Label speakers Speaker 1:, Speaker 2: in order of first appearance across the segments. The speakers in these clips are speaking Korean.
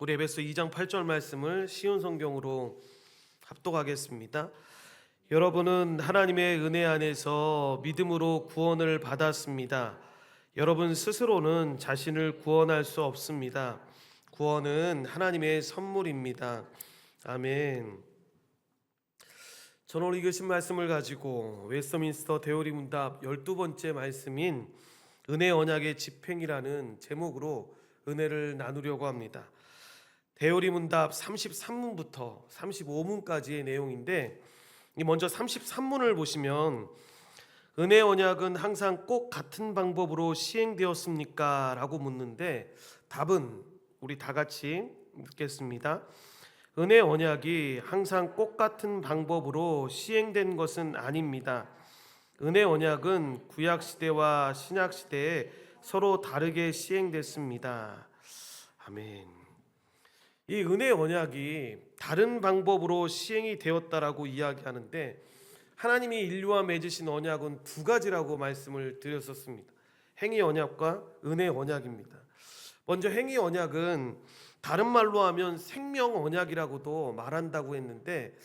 Speaker 1: 우리 에베소 2장 8절 말씀을 쉬운 성경으로 합독하겠습니다. 여러분은 하나님의 은혜 안에서 믿음으로 구원을 받았습니다. 여러분 스스로는 자신을 구원할 수 없습니다. 구원은 하나님의 선물입니다. 아멘. 저는 오늘 읽으신 말씀을 가지고 웨스트민스터 대오리 문답 12번째 말씀인 은혜 언약의 집행이라는 제목으로 은혜를 나누려고 합니다. 대오리 문답 33문부터 35문까지의 내용인데, 먼저 33문을 보시면 은혜 언약은 항상 꼭 같은 방법으로 시행되었습니까? 라고 묻는데, 답은 우리 다 같이 읽겠습니다. 은혜 언약이 항상 꼭 같은 방법으로 시행된 것은 아닙니다. 은혜 언약은 구약시대와 신약시대에 서로 다르게 시행됐습니다. 아멘. 이 은혜 언약이 다른 방법으로 시행이 되었다라고 이야기하는데, 하나님이 인류와 맺으신 언약은 두 가지라고 말씀을 드렸었습니다. 행위 언약과 은혜 언약입니다. 먼저 행위 언약은 다른 말로 하면 생명 언약이라고도 말한다고 했는데,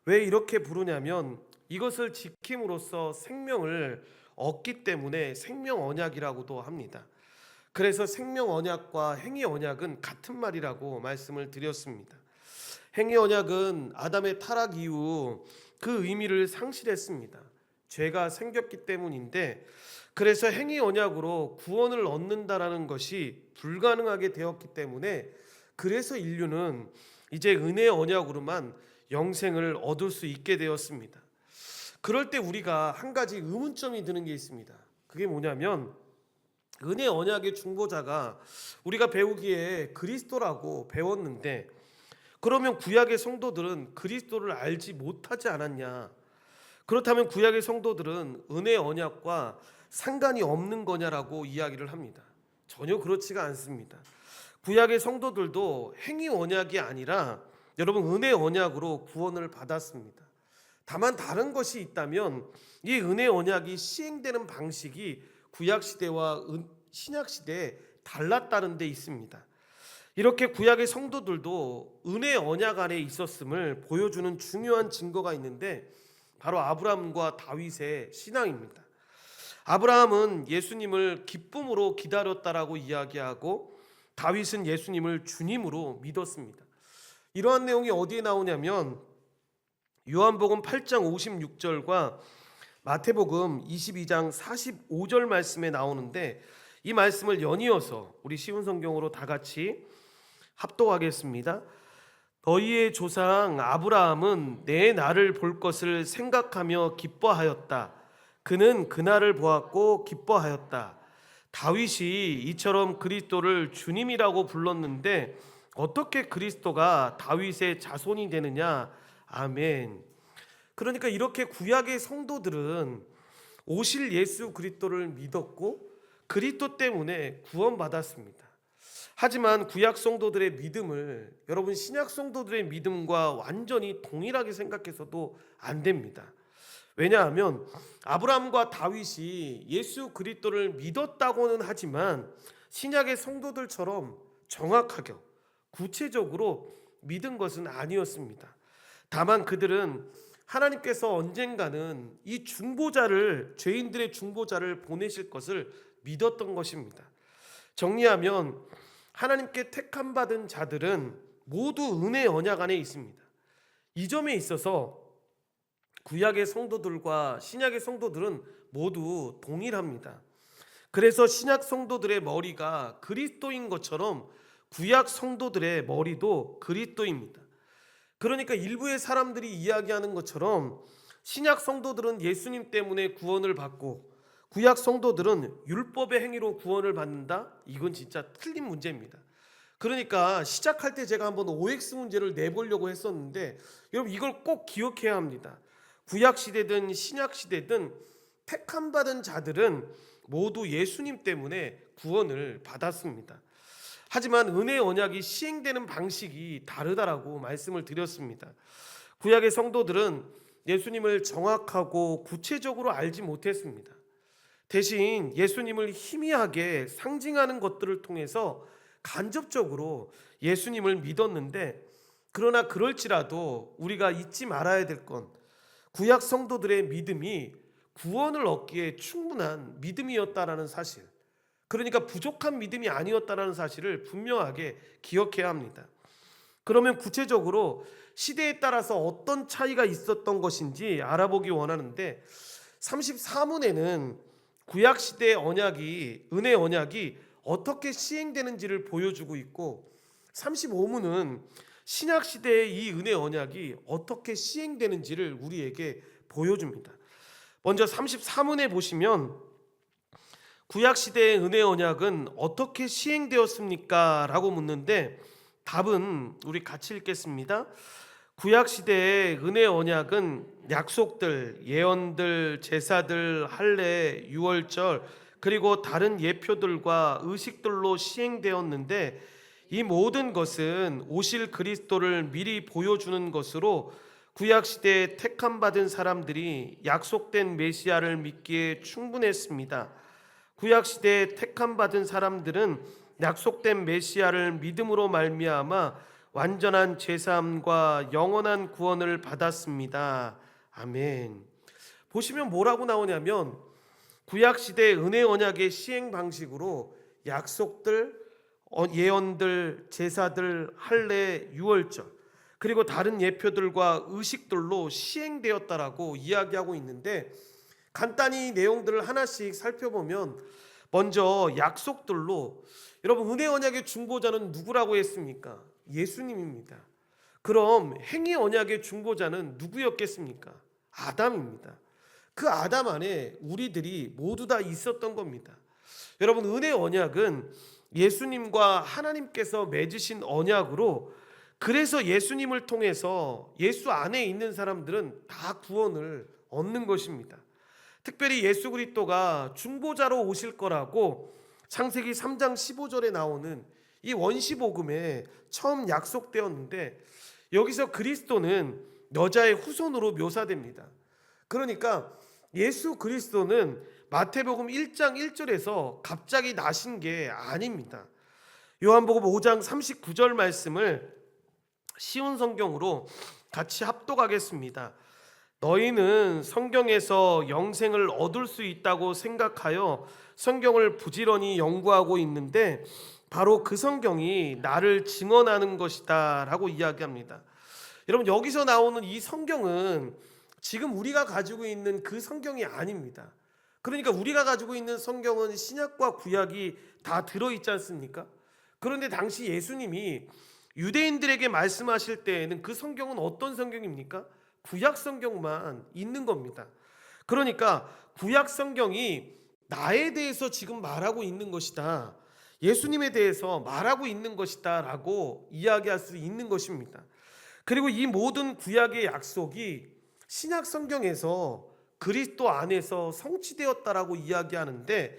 Speaker 1: 왜 이렇게 부르냐면 이것을 지킴으로써 생명을 얻기 때문에 생명 언약이라고도 합니다. 그래서 생명 언약과 행위 언약은 같은 말이라고 말씀을 드렸습니다. 행위 언약은 아담의 타락 이후 그 의미를 상실했습니다. 죄가 생겼기 때문인데, 그래서 행위 언약으로 구원을 얻는다라는 것이 불가능하게 되었기 때문에, 그래서 인류는 이제 은혜 언약으로만 영생을 얻을 수 있게 되었습니다. 그럴 때 우리가 한 가지 의문점이 드는 게 있습니다. 그게 뭐냐면, 은혜 언약의 중보자가 우리가 배우기에 그리스도라고 배웠는데, 그러면 구약의 성도들은 그리스도를 알지 못하지 않았냐? 그렇다면 구약의 성도들은 은혜 언약과 상관이 없는 거냐라고 이야기를 합니다. 전혀 그렇지가 않습니다. 구약의 성도들도 행위 언약이 아니라 여러분 은혜 언약으로 구원을 받았습니다. 다만 다른 것이 있다면 이 은혜 언약이 시행되는 방식이 구약시대와 신약시대에 달랐다는 데 있습니다. 이렇게 구약의 성도들도 은혜 언약 안에 있었음을 보여주는 중요한 증거가 있는데, 바로 아브라함과 다윗의 신앙입니다. 아브라함은 예수님을 기쁨으로 기다렸다라고 이야기하고, 다윗은 예수님을 주님으로 믿었습니다. 이러한 내용이 어디에 나오냐면 요한복음 8장 56절과 마태복음 22장 45절 말씀에 나오는데, 이 말씀을 연이어서 우리 쉬운 성경으로 다 같이 합독하겠습니다. 너희의 조상 아브라함은 내 날을 볼 것을 생각하며 기뻐하였다. 그는 그날을 보았고 기뻐하였다. 다윗이 이처럼 그리스도를 주님이라고 불렀는데 어떻게 그리스도가 다윗의 자손이 되느냐? 아멘. 그러니까 이렇게 구약의 성도들은 오실 예수 그리스도를 믿었고 그리스도 때문에 구원받았습니다. 하지만 구약 성도들의 믿음을 여러분 신약 성도들의 믿음과 완전히 동일하게 생각해서도 안 됩니다. 왜냐하면 아브라함과 다윗이 예수 그리스도를 믿었다고는 하지만 신약의 성도들처럼 정확하게 구체적으로 믿은 것은 아니었습니다. 다만 그들은 하나님께서 언젠가는 이 중보자를, 죄인들의 중보자를 보내실 것을 믿었던 것입니다. 정리하면 하나님께 택함 받은 자들은 모두 은혜 언약 안에 있습니다. 이 점에 있어서 구약의 성도들과 신약의 성도들은 모두 동일합니다. 그래서 신약 성도들의 머리가 그리스도인 것처럼 구약 성도들의 머리도 그리스도입니다. 그러니까 일부의 사람들이 이야기하는 것처럼 신약 성도들은 예수님 때문에 구원을 받고 구약 성도들은 율법의 행위로 구원을 받는다? 이건 진짜 틀린 문제입니다. 그러니까 시작할 때 제가 한번 OX 문제를 내보려고 했었는데, 여러분 이걸 꼭 기억해야 합니다. 구약 시대든 신약 시대든 택함 받은 자들은 모두 예수님 때문에 구원을 받았습니다. 하지만 은혜 언약이 시행되는 방식이 다르다라고 말씀을 드렸습니다. 구약의 성도들은 예수님을 정확하고 구체적으로 알지 못했습니다. 대신 예수님을 희미하게 상징하는 것들을 통해서 간접적으로 예수님을 믿었는데, 그러나 그럴지라도 우리가 잊지 말아야 될 건 구약 성도들의 믿음이 구원을 얻기에 충분한 믿음이었다라는 사실, 그러니까 부족한 믿음이 아니었다라는 사실을 분명하게 기억해야 합니다. 그러면 구체적으로 시대에 따라서 어떤 차이가 있었던 것인지 알아보기 원하는데, 34문에는 구약 시대의 언약이, 은혜 언약이 어떻게 시행되는지를 보여주고 있고, 35문은 신약 시대의 이 은혜 언약이 어떻게 시행되는지를 우리에게 보여줍니다. 먼저 34문에 보시면 구약 시대의 은혜 언약은 어떻게 시행되었습니까? 라고 묻는데, 답은 우리 같이 읽겠습니다. 구약 시대의 은혜 언약은 약속들, 예언들, 제사들, 할례, 유월절, 그리고 다른 예표들과 의식들로 시행되었는데, 이 모든 것은 오실 그리스도를 미리 보여주는 것으로 구약 시대에 택함 받은 사람들이 약속된 메시아를 믿기에 충분했습니다. 구약 시대에 택함 받은 사람들은 약속된 메시아를 믿음으로 말미암아 완전한 제사함과 영원한 구원을 받았습니다. 아멘. 보시면 뭐라고 나오냐면, 구약 시대 은혜 언약의 시행 방식으로 약속들, 예언들, 제사들, 할례, 유월절, 그리고 다른 예표들과 의식들로 시행되었다라고 이야기하고 있는데, 간단히 내용들을 하나씩 살펴보면, 먼저 약속들로, 여러분 은혜 언약의 중보자는 누구라고 했습니까? 예수님입니다. 그럼 행위 언약의 중보자는 누구였겠습니까? 아담입니다. 그 아담 안에 우리들이 모두 다 있었던 겁니다. 여러분 은혜 언약은 예수님과 하나님께서 맺으신 언약으로, 그래서 예수님을 통해서 예수 안에 있는 사람들은 다 구원을 얻는 것입니다. 특별히 예수 그리스도가 중보자로 오실 거라고 창세기 3장 15절에 나오는 이 원시복음에 처음 약속되었는데, 여기서 그리스도는 여자의 후손으로 묘사됩니다. 그러니까 예수 그리스도는 마태복음 1장 1절에서 갑자기 나신 게 아닙니다. 요한복음 5장 39절 말씀을 쉬운 성경으로 같이 합독하겠습니다. 너희는 성경에서 영생을 얻을 수 있다고 생각하여 성경을 부지런히 연구하고 있는데, 바로 그 성경이 나를 증언하는 것이다 라고 이야기합니다. 여러분 여기서 나오는 이 성경은 지금 우리가 가지고 있는 그 성경이 아닙니다. 그러니까 우리가 가지고 있는 성경은 신약과 구약이 다 들어있지 않습니까? 그런데 당시 예수님이 유대인들에게 말씀하실 때에는 그 성경은 어떤 성경입니까? 구약 성경만 있는 겁니다. 그러니까 구약 성경이 나에 대해서 지금 말하고 있는 것이다, 예수님에 대해서 말하고 있는 것이다 라고 이야기할 수 있는 것입니다. 그리고 이 모든 구약의 약속이 신약 성경에서 그리스도 안에서 성취되었다라고 이야기하는데,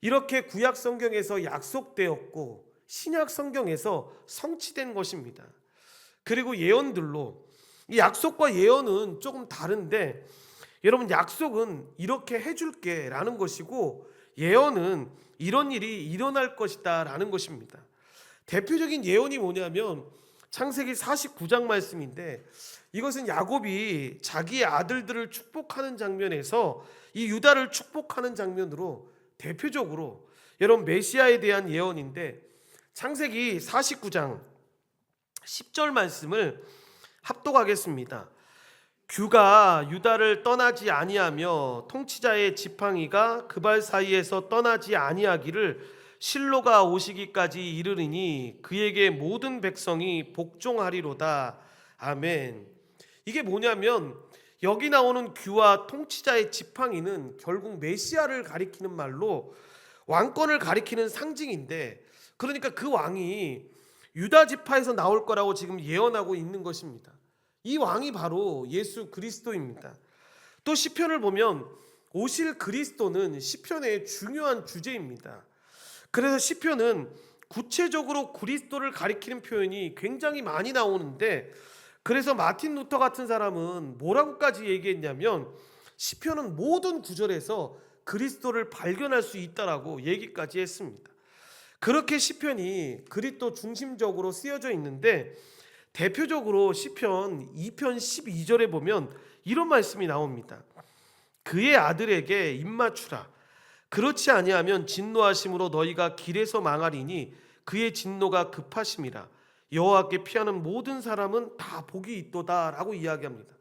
Speaker 1: 이렇게 구약 성경에서 약속되었고 신약 성경에서 성취된 것입니다. 그리고 예언들로, 이 약속과 예언은 조금 다른데, 여러분 약속은 이렇게 해줄게 라는 것이고, 예언은 이런 일이 일어날 것이다 라는 것입니다. 대표적인 예언이 뭐냐면 창세기 49장 말씀인데, 이것은 야곱이 자기의 아들들을 축복하는 장면에서 이 유다를 축복하는 장면으로 대표적으로 여러분 메시아에 대한 예언인데, 창세기 49장 10절 말씀을 합독하겠습니다. 규가 유다를 떠나지 아니하며 통치자의 지팡이가 그 발 사이에서 떠나지 아니하기를 실로가 오시기까지 이르리니 그에게 모든 백성이 복종하리로다. 아멘. 이게 뭐냐면 여기 나오는 규와 통치자의 지팡이는 결국 메시아를 가리키는 말로 왕권을 가리키는 상징인데, 그러니까 그 왕이 유다 지파에서 나올 거라고 지금 예언하고 있는 것입니다. 이 왕이 바로 예수 그리스도입니다. 또 시편을 보면 오실 그리스도는 시편의 중요한 주제입니다. 그래서 시편은 구체적으로 그리스도를 가리키는 표현이 굉장히 많이 나오는데, 그래서 마틴 루터 같은 사람은 뭐라고까지 얘기했냐면, 시편은 모든 구절에서 그리스도를 발견할 수 있다라고 얘기까지 했습니다. 그렇게 시편이 그리스도 중심적으로 쓰여져 있는데, 대표적으로 시편 2편 12절에 보면 이런 말씀이 나옵니다. 그의 아들에게 입맞추라. 그렇지 아니하면 진노하심으로 너희가 길에서 망하리니 그의 진노가 급하심이라. 여호와께 피하는 모든 사람은 다 복이 있도다 라고 이야기합니다.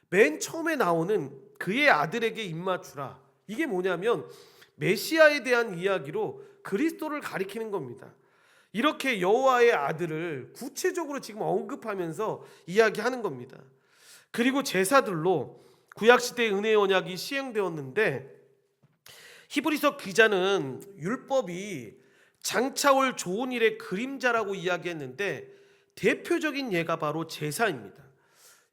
Speaker 1: 맨 처음에 나오는 그의 아들에게 입맞추라, 이게 뭐냐면 메시아에 대한 이야기로 그리스도를 가리키는 겁니다. 이렇게 여호와의 아들을 구체적으로 지금 언급하면서 이야기하는 겁니다. 그리고 제사들로 구약시대의 은혜의 언약이 시행되었는데, 히브리서 기자는 율법이 장차올 좋은 일의 그림자라고 이야기했는데, 대표적인 예가 바로 제사입니다.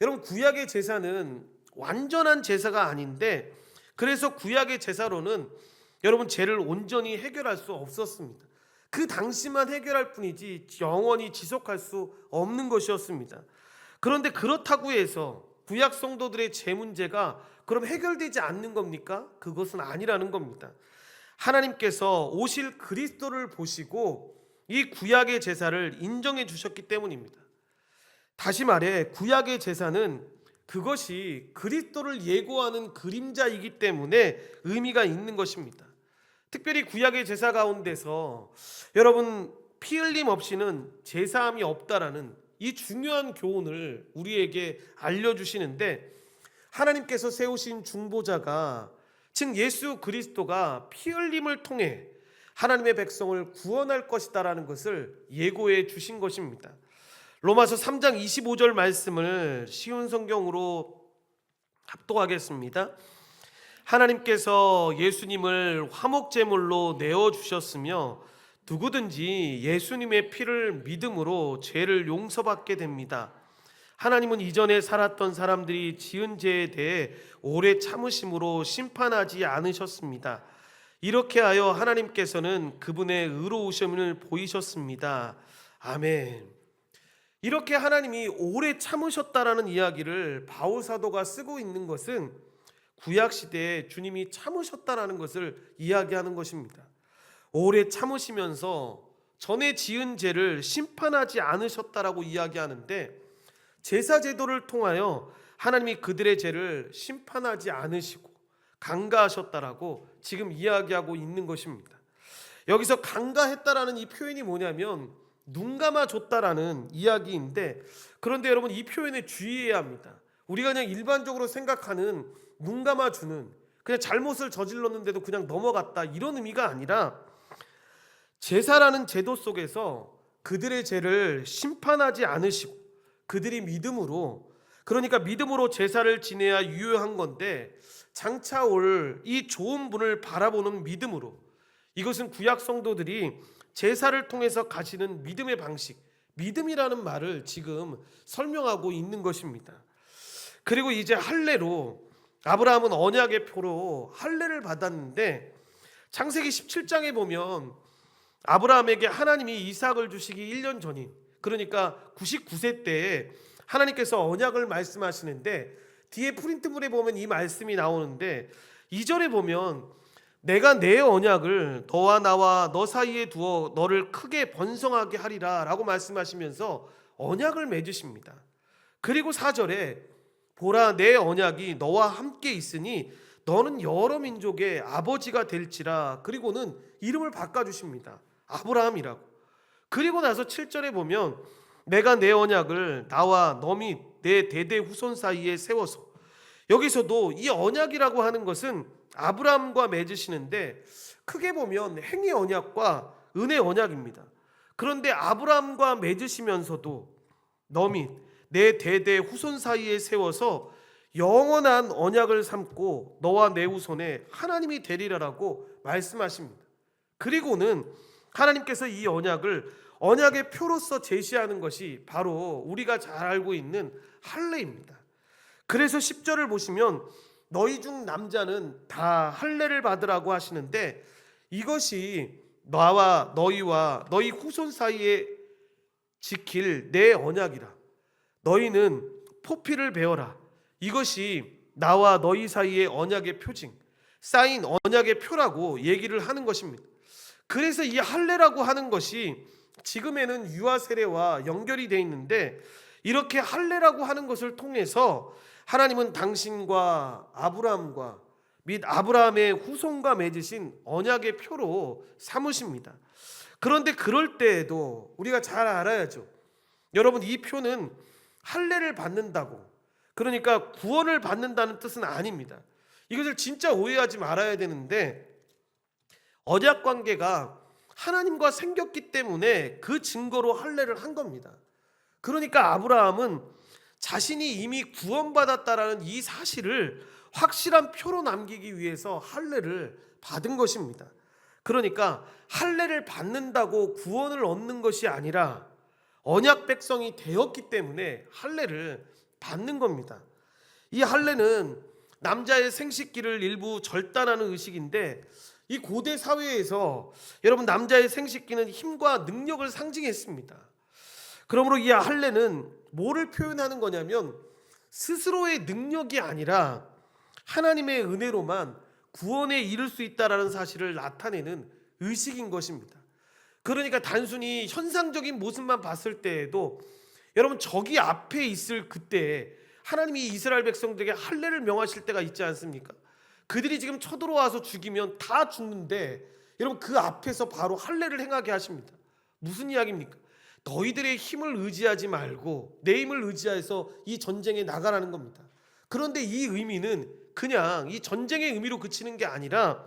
Speaker 1: 여러분, 구약의 제사는 완전한 제사가 아닌데, 그래서 구약의 제사로는 여러분 죄를 온전히 해결할 수 없었습니다. 그 당시만 해결할 뿐이지 영원히 지속할 수 없는 것이었습니다. 그런데 그렇다고 해서 구약 성도들의 죄 문제가 그럼 해결되지 않는 겁니까? 그것은 아니라는 겁니다. 하나님께서 오실 그리스도를 보시고 이 구약의 제사를 인정해 주셨기 때문입니다. 다시 말해 구약의 제사는 그것이 그리스도를 예고하는 그림자이기 때문에 의미가 있는 것입니다. 특별히 구약의 제사 가운데서 여러분, 피 흘림 없이는 제사함이 없다라는 이 중요한 교훈을 우리에게 알려주시는데, 하나님께서 세우신 중보자가, 즉 예수 그리스도가 피 흘림을 통해 하나님의 백성을 구원할 것이다라는 것을 예고해 주신 것입니다. 로마서 3장 25절 말씀을 쉬운 성경으로 합독하겠습니다. 하나님께서 예수님을 화목제물로 내어주셨으며 누구든지 예수님의 피를 믿음으로 죄를 용서받게 됩니다. 하나님은 이전에 살았던 사람들이 지은 죄에 대해 오래 참으심으로 심판하지 않으셨습니다. 이렇게 하여 하나님께서는 그분의 의로우심을 보이셨습니다. 아멘. 이렇게 하나님이 오래 참으셨다라는 이야기를 바울 사도가 쓰고 있는 것은 구약 시대에 주님이 참으셨다라는 것을 이야기하는 것입니다. 오래 참으시면서 전에 지은 죄를 심판하지 않으셨다라고 이야기하는데, 제사 제도를 통하여 하나님이 그들의 죄를 심판하지 않으시고 간가하셨다라고 지금 이야기하고 있는 것입니다. 여기서 간가했다라는 이 표현이 뭐냐면 눈 감아줬다라는 이야기인데, 그런데 여러분, 이 표현에 주의해야 합니다. 우리가 그냥 일반적으로 생각하는 눈 감아주는, 그냥 잘못을 저질렀는데도 그냥 넘어갔다, 이런 의미가 아니라 제사라는 제도 속에서 그들의 죄를 심판하지 않으시고 그들이 믿음으로, 그러니까 믿음으로 제사를 지내야 유효한 건데, 장차 올 이 좋은 분을 바라보는 믿음으로, 이것은 구약 성도들이 제사를 통해서 가시는 믿음의 방식, 믿음이라는 말을 지금 설명하고 있는 것입니다. 그리고 이제 할례로, 아브라함은 언약의 표로 할례를 받았는데, 창세기 17장에 보면 아브라함에게 하나님이 이삭을 주시기 1년 전인, 그러니까 99세 때에 하나님께서 언약을 말씀하시는데, 뒤에 프린트물에 보면 이 말씀이 나오는데, 2절에 보면 내가 내 언약을 너와 나와 너 사이에 두어 너를 크게 번성하게 하리라 라고 말씀하시면서 언약을 맺으십니다. 그리고 4절에 보라, 내 언약이 너와 함께 있으니 너는 여러 민족의 아버지가 될지라, 그리고는 이름을 바꿔주십니다. 아브라함이라고. 그리고 나서 7절에 보면 내가 내 언약을 나와 너 및 내 대대 후손 사이에 세워서, 여기서도 이 언약이라고 하는 것은 아브라함과 맺으시는데, 크게 보면 행위 언약과 은혜 언약입니다. 그런데 아브라함과 맺으시면서도 너 및 내 대대 후손 사이에 세워서 영원한 언약을 삼고 너와 내 후손에 하나님이 되리라라고 말씀하십니다. 그리고는 하나님께서 이 언약을 언약의 표로서 제시하는 것이 바로 우리가 잘 알고 있는 할례입니다. 그래서 10절을 보시면 너희 중 남자는 다 할례를 받으라고 하시는데, 이것이 나와 너희와 너희 후손 사이에 지킬 내 언약이라. 너희는 포피를 베어라. 이것이 나와 너희 사이의 언약의 표징, 쌓인 언약의 표라고 얘기를 하는 것입니다. 그래서 이 할례라고 하는 것이 지금에는 유아 세례와 연결이 되어 있는데, 이렇게 할례라고 하는 것을 통해서 하나님은 당신과 아브라함과 및 아브라함의 후손과 맺으신 언약의 표로 삼으십니다. 그런데 그럴 때에도 우리가 잘 알아야죠. 여러분, 이 표는 할례를 받는다고, 그러니까 구원을 받는다는 뜻은 아닙니다. 이것을 진짜 오해하지 말아야 되는데, 언약 관계가 하나님과 생겼기 때문에 그 증거로 할례를 한 겁니다. 그러니까 아브라함은 자신이 이미 구원받았다라는 이 사실을 확실한 표로 남기기 위해서 할례를 받은 것입니다. 그러니까 할례를 받는다고 구원을 얻는 것이 아니라 언약 백성이 되었기 때문에 할례를 받는 겁니다. 이 할례는 남자의 생식기를 일부 절단하는 의식인데, 이 고대 사회에서 여러분, 남자의 생식기는 힘과 능력을 상징했습니다. 그러므로 이 할례는 뭐를 표현하는 거냐면, 스스로의 능력이 아니라 하나님의 은혜로만 구원에 이를 수 있다라는 사실을 나타내는 의식인 것입니다. 그러니까 단순히 현상적인 모습만 봤을 때에도, 여러분, 저기 앞에 있을 그때에 하나님이 이스라엘 백성들에게 할례를 명하실 때가 있지 않습니까? 그들이 지금 쳐들어와서 죽이면 다 죽는데, 여러분, 그 앞에서 바로 할례를 행하게 하십니다. 무슨 이야기입니까? 너희들의 힘을 의지하지 말고 내 힘을 의지해서 이 전쟁에 나가라는 겁니다. 그런데 이 의미는 그냥 이 전쟁의 의미로 그치는 게 아니라,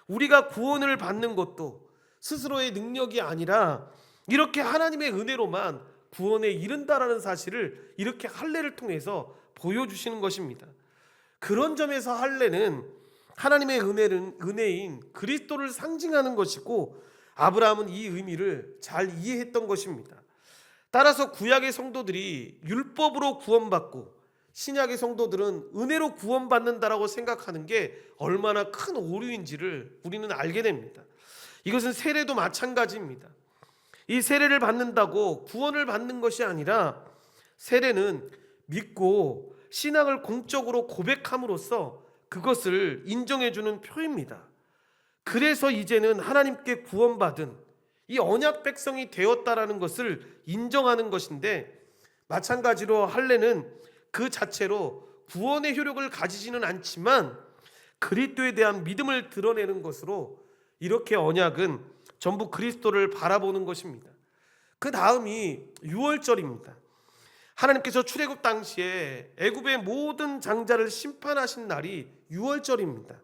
Speaker 1: 우리가 구원을 받는 것도 스스로의 능력이 아니라 이렇게 하나님의 은혜로만 구원에 이른다라는 사실을 이렇게 할례를 통해서 보여주시는 것입니다. 그런 점에서 할례는 하나님의 은혜인 그리스도를 상징하는 것이고, 아브라함은 이 의미를 잘 이해했던 것입니다. 따라서 구약의 성도들이 율법으로 구원받고 신약의 성도들은 은혜로 구원받는다라고 생각하는 게 얼마나 큰 오류인지를 우리는 알게 됩니다. 이것은 세례도 마찬가지입니다. 이 세례를 받는다고 구원을 받는 것이 아니라, 세례는 믿고 신앙을 공적으로 고백함으로써 그것을 인정해주는 표입니다. 그래서 이제는 하나님께 구원받은 이 언약 백성이 되었다라는 것을 인정하는 것인데, 마찬가지로 할례는 그 자체로 구원의 효력을 가지지는 않지만 그리스도에 대한 믿음을 드러내는 것으로, 이렇게 언약은 전부 그리스도를 바라보는 것입니다. 그 다음이 유월절입니다. 하나님께서 출애굽 당시에 애굽의 모든 장자를 심판하신 날이 유월절입니다.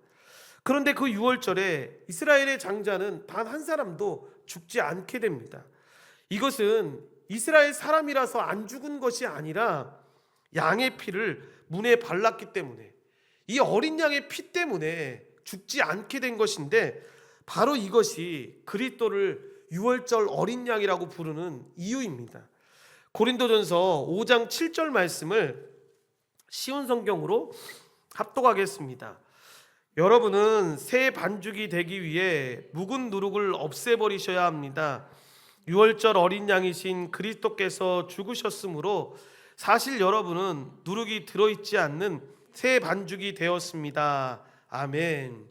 Speaker 1: 그런데 그 유월절에 이스라엘의 장자는 단 한 사람도 죽지 않게 됩니다. 이것은 이스라엘 사람이라서 안 죽은 것이 아니라 양의 피를 문에 발랐기 때문에, 이 어린 양의 피 때문에 죽지 않게 된 것인데, 바로 이것이 그리스도를 유월절 어린 양이라고 부르는 이유입니다. 고린도전서 5장 7절 말씀을 쉬운 성경으로 합독하겠습니다. 여러분은 새 반죽이 되기 위해 묵은 누룩을 없애버리셔야 합니다. 유월절 어린 양이신 그리스도께서 죽으셨으므로 사실 여러분은 누룩이 들어있지 않는 새 반죽이 되었습니다. 아멘.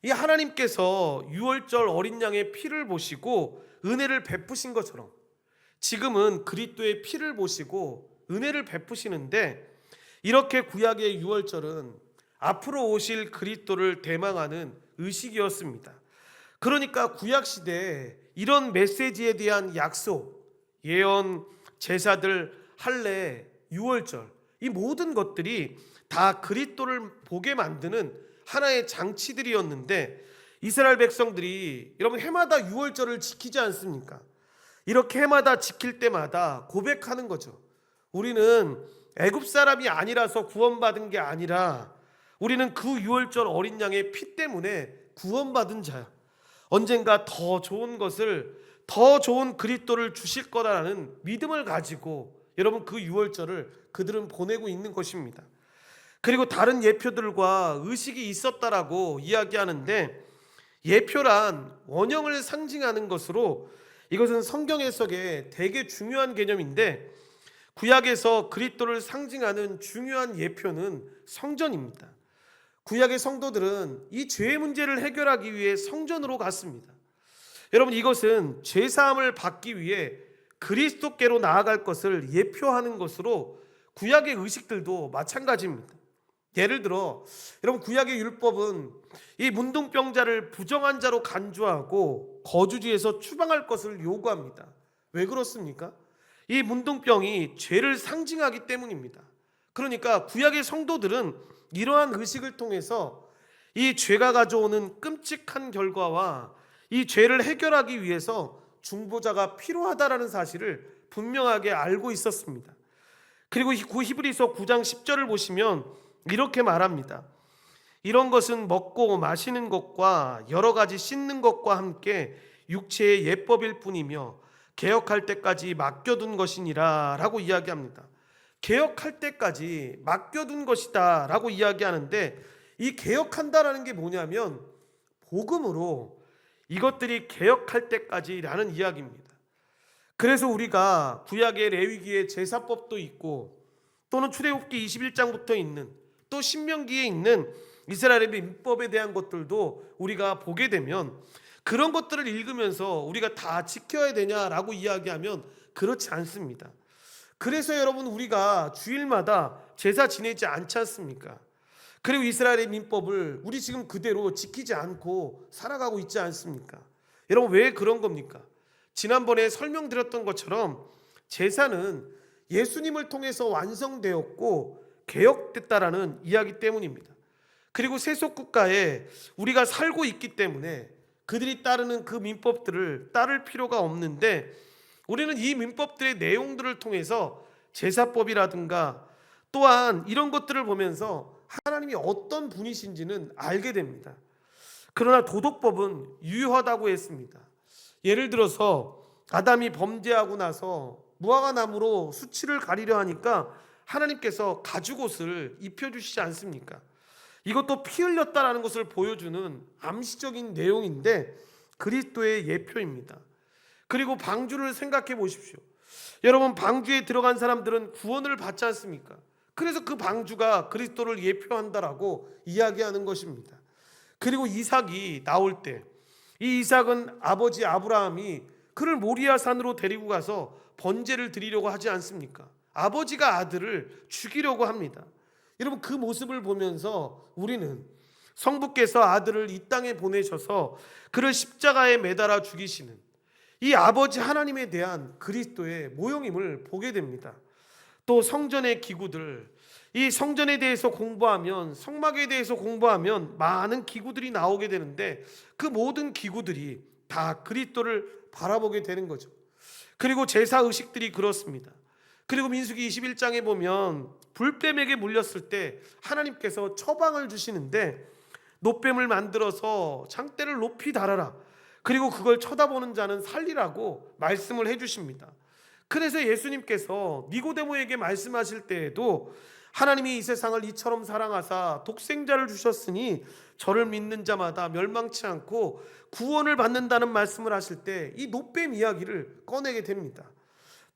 Speaker 1: 이 하나님께서 유월절 어린 양의 피를 보시고 은혜를 베푸신 것처럼, 지금은 그리스도의 피를 보시고 은혜를 베푸시는데, 이렇게 구약의 유월절은 앞으로 오실 그리스도를 대망하는 의식이었습니다. 그러니까 구약 시대에 이런 메시지에 대한 약속, 예언, 제사들, 할례, 유월절, 이 모든 것들이 다 그리스도를 보게 만드는 하나의 장치들이었는데, 이스라엘 백성들이 여러분 해마다 유월절을 지키지 않습니까? 이렇게 해마다 지킬 때마다 고백하는 거죠. 우리는 애굽 사람이 아니라서 구원받은 게 아니라 우리는 그 유월절 어린 양의 피 때문에 구원받은 자야. 언젠가 더 좋은 것을, 더 좋은 그리스도를 주실 거다라는 믿음을 가지고 여러분 그 유월절을 그들은 보내고 있는 것입니다. 그리고 다른 예표들과 의식이 있었다라고 이야기하는데, 예표란 원형을 상징하는 것으로, 이것은 성경 해석에 되게 중요한 개념인데, 구약에서 그리스도를 상징하는 중요한 예표는 성전입니다. 구약의 성도들은 이 죄의 문제를 해결하기 위해 성전으로 갔습니다. 여러분, 이것은 죄사함을 받기 위해 그리스도께로 나아갈 것을 예표하는 것으로 구약의 의식들도 마찬가지입니다. 예를 들어 여러분, 구약의 율법은 이 문둥병자를 부정한 자로 간주하고 거주지에서 추방할 것을 요구합니다. 왜 그렇습니까? 이 문둥병이 죄를 상징하기 때문입니다. 그러니까 구약의 성도들은 이러한 의식을 통해서 이 죄가 가져오는 끔찍한 결과와 이 죄를 해결하기 위해서 중보자가 필요하다라는 사실을 분명하게 알고 있었습니다. 그리고 히브리서 9장 10절을 보시면 이렇게 말합니다. 이런 것은 먹고 마시는 것과 여러 가지 씻는 것과 함께 육체의 예법일 뿐이며 개혁할 때까지 맡겨둔 것이니라 라고 이야기합니다. 개혁할 때까지 맡겨둔 것이다 라고 이야기하는데, 이 개혁한다라는 게 뭐냐면 복음으로 이것들이 개혁할 때까지라는 이야기입니다. 그래서 우리가 구약의 레위기의 제사법도 있고, 또는 출애굽기 21장부터 있는, 또 신명기에 있는 이스라엘의 민법에 대한 것들도 우리가 보게 되면 그런 것들을 읽으면서 우리가 다 지켜야 되냐라고 이야기하면 그렇지 않습니다. 그래서 여러분, 우리가 주일마다 제사 지내지 않지 않습니까? 그리고 이스라엘의 민법을 우리 지금 그대로 지키지 않고 살아가고 있지 않습니까? 여러분, 왜 그런 겁니까? 지난번에 설명드렸던 것처럼 제사는 예수님을 통해서 완성되었고 개혁됐다라는 이야기 때문입니다. 그리고 세속국가에 우리가 살고 있기 때문에 그들이 따르는 그 민법들을 따를 필요가 없는데, 우리는 이 민법들의 내용들을 통해서 제사법이라든가 또한 이런 것들을 보면서 하나님이 어떤 분이신지는 알게 됩니다. 그러나 도덕법은 유효하다고 했습니다. 예를 들어서 아담이 범죄하고 나서 무화과 나무로 수치를 가리려 하니까 하나님께서 가죽옷을 입혀주시지 않습니까? 이것도 피 흘렸다라는 것을 보여주는 암시적인 내용인데 그리스도의 예표입니다. 그리고 방주를 생각해 보십시오. 여러분, 방주에 들어간 사람들은 구원을 받지 않습니까? 그래서 그 방주가 그리스도를 예표한다라고 이야기하는 것입니다. 그리고 이삭이 나올 때, 이 이삭은 아버지 아브라함이 그를 모리아 산으로 데리고 가서 번제를 드리려고 하지 않습니까? 아버지가 아들을 죽이려고 합니다. 여러분, 그 모습을 보면서 우리는 성부께서 아들을 이 땅에 보내셔서 그를 십자가에 매달아 죽이시는 이 아버지 하나님에 대한 그리스도의 모형임을 보게 됩니다. 또 성전의 기구들, 이 성전에 대해서 공부하면, 성막에 대해서 공부하면 많은 기구들이 나오게 되는데 그 모든 기구들이 다 그리스도를 바라보게 되는 거죠. 그리고 제사 의식들이 그렇습니다. 그리고 민수기 21장에 보면 불뱀에게 물렸을 때 하나님께서 처방을 주시는데, 놋뱀을 만들어서 장대를 높이 달아라, 그리고 그걸 쳐다보는 자는 살리라고 말씀을 해주십니다. 그래서 예수님께서 니고데모에게 말씀하실 때에도 하나님이 이 세상을 이처럼 사랑하사 독생자를 주셨으니 저를 믿는 자마다 멸망치 않고 구원을 받는다는 말씀을 하실 때 이 놋뱀 이야기를 꺼내게 됩니다.